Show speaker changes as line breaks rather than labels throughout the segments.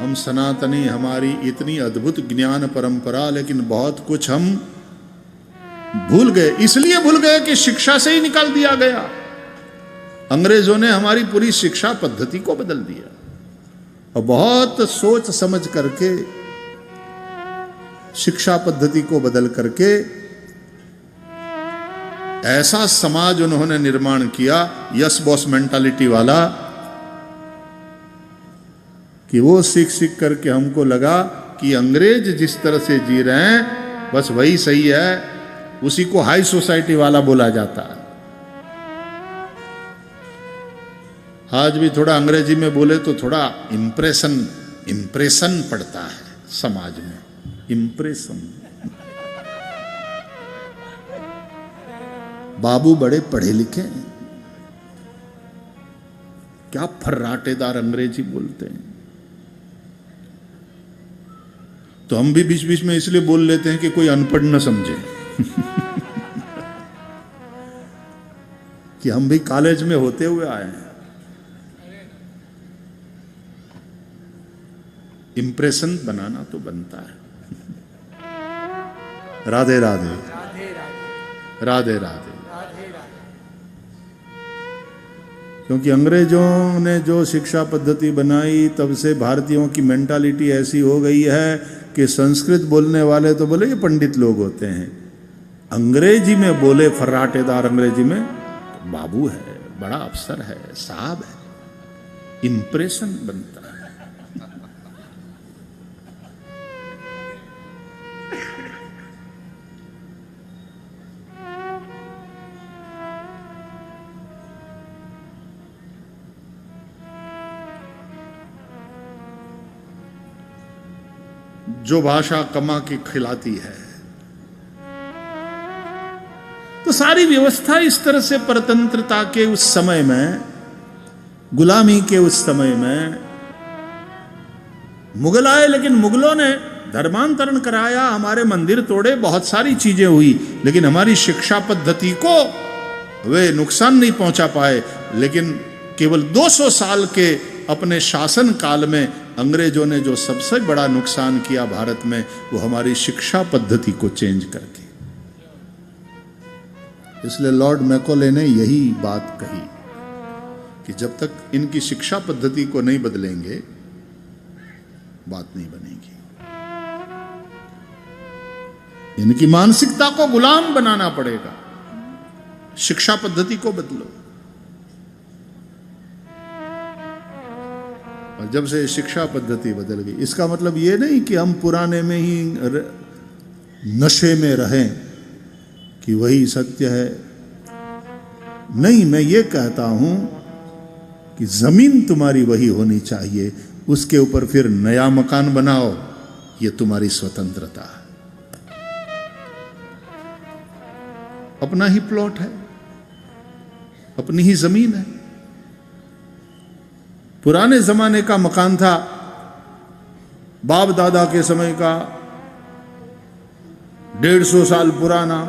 हम सनातनी, हमारी इतनी अद्भुत ज्ञान परंपरा, लेकिन बहुत कुछ हम भूल गए। इसलिए भूल गए कि शिक्षा से ही निकाल दिया गया। अंग्रेजों ने हमारी पूरी शिक्षा पद्धति को बदल दिया और बहुत सोच समझ करके शिक्षा पद्धति को बदल करके ऐसा समाज उन्होंने निर्माण किया, यस बॉस मेंटालिटी वाला, कि वो सीख सीख करके हमको लगा कि अंग्रेज जिस तरह से जी रहे हैं बस वही सही है, उसी को हाई सोसाइटी वाला बोला जाता है। आज भी थोड़ा अंग्रेजी में बोले तो थोड़ा इंप्रेशन पड़ता है समाज में, इंप्रेशन। बाबू बड़े पढ़े लिखे हैं, क्या फर्राटेदार अंग्रेजी बोलते हैं। तो हम भी बीच बीच में इसलिए बोल लेते हैं कि कोई अनपढ़ न समझे कि हम भी कॉलेज में होते हुए आए हैं। इंप्रेशन बनाना तो बनता है। राधे राधे, राधे राधे। क्योंकि अंग्रेजों ने जो शिक्षा पद्धति बनाई तब से भारतीयों की मेंटालिटी ऐसी हो गई है कि संस्कृत बोलने वाले तो बोले ये पंडित लोग होते हैं, अंग्रेजी में बोले फर्राटेदार अंग्रेजी में तो बाबू है, बड़ा अफसर है, साहब है। इंप्रेशन बनता है। जो भाषा कमा के खिलाती है, तो सारी व्यवस्था इस तरह से परतंत्रता के उस समय में, गुलामी के उस समय में मुगल आए, लेकिन मुगलों ने धर्मांतरण कराया, हमारे मंदिर तोड़े, बहुत सारी चीजें हुई, लेकिन हमारी शिक्षा पद्धति को वे नुकसान नहीं पहुंचा पाए। लेकिन केवल 200 साल के अपने शासन काल में अंग्रेजों ने जो सबसे बड़ा नुकसान किया भारत में, वो हमारी शिक्षा पद्धति को चेंज करके। इसलिए लॉर्ड मैकॉले ने यही बात कही कि जब तक इनकी शिक्षा पद्धति को नहीं बदलेंगे बात नहीं बनेगी। इनकी मानसिकता को गुलाम बनाना पड़ेगा, शिक्षा पद्धति को बदलो। और जब से शिक्षा पद्धति बदल गई, इसका मतलब ये नहीं कि हम पुराने में ही नशे में रहें कि वही सत्य है। नहीं, मैं ये कहता हूं कि जमीन तुम्हारी वही होनी चाहिए, उसके ऊपर फिर नया मकान बनाओ, ये तुम्हारी स्वतंत्रता है। अपना ही प्लॉट है, अपनी ही जमीन है। पुराने जमाने का मकान था, बाप दादा के समय का, 150 साल पुराना,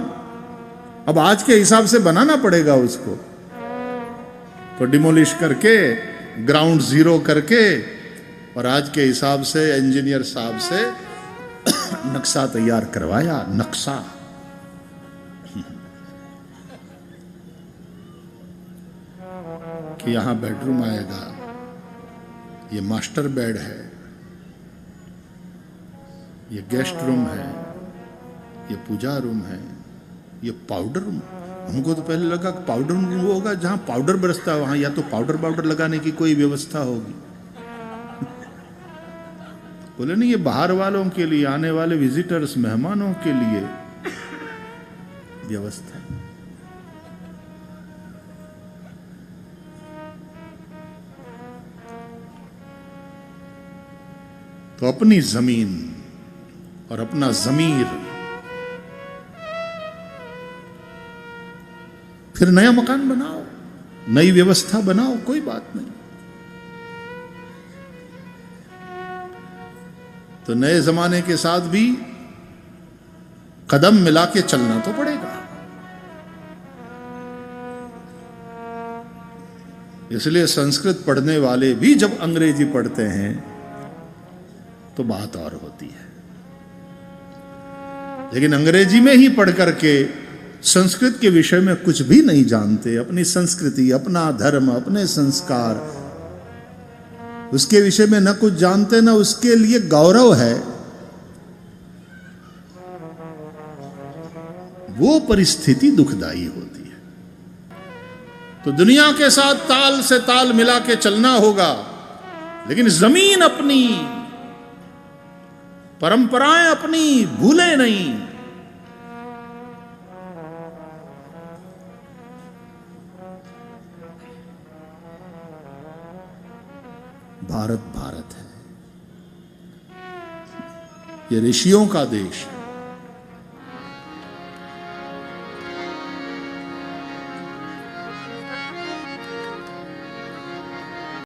अब आज के हिसाब से बनाना पड़ेगा उसको। तो डिमोलिश करके, ग्राउंड जीरो करके, और आज के हिसाब से इंजीनियर साहब से नक्शा तैयार करवाया। नक्शा कि यहां बेडरूम आएगा, ये मास्टर बेड है, ये गेस्ट रूम है, ये पूजा रूम है, ये पाउडर रूम। हमको तो पहले लगा कि पाउडर रूम वो होगा जहां पाउडर बरसता है, वहां या तो पाउडर लगाने की कोई व्यवस्था होगी। बोले नहीं, ये बाहर वालों के लिए, आने वाले विजिटर्स, मेहमानों के लिए व्यवस्था। तो अपनी जमीन और अपना जमीर, फिर नया मकान बनाओ, नई व्यवस्था बनाओ, कोई बात नहीं। तो नए जमाने के साथ भी कदम मिला के चलना तो पड़ेगा। इसलिए संस्कृत पढ़ने वाले भी जब अंग्रेजी पढ़ते हैं तो बात और होती है। लेकिन अंग्रेजी में ही पढ़ करके संस्कृत के विषय में कुछ भी नहीं जानते, अपनी संस्कृति, अपना धर्म, अपने संस्कार, उसके विषय में न कुछ जानते, न उसके लिए गौरव है, वो परिस्थिति दुखदाई होती है। तो दुनिया के साथ ताल से ताल मिला के चलना होगा, लेकिन जमीन अपनी, परंपराएं अपनी भूले नहीं। भारत भारत है, ये ऋषियों का देश है।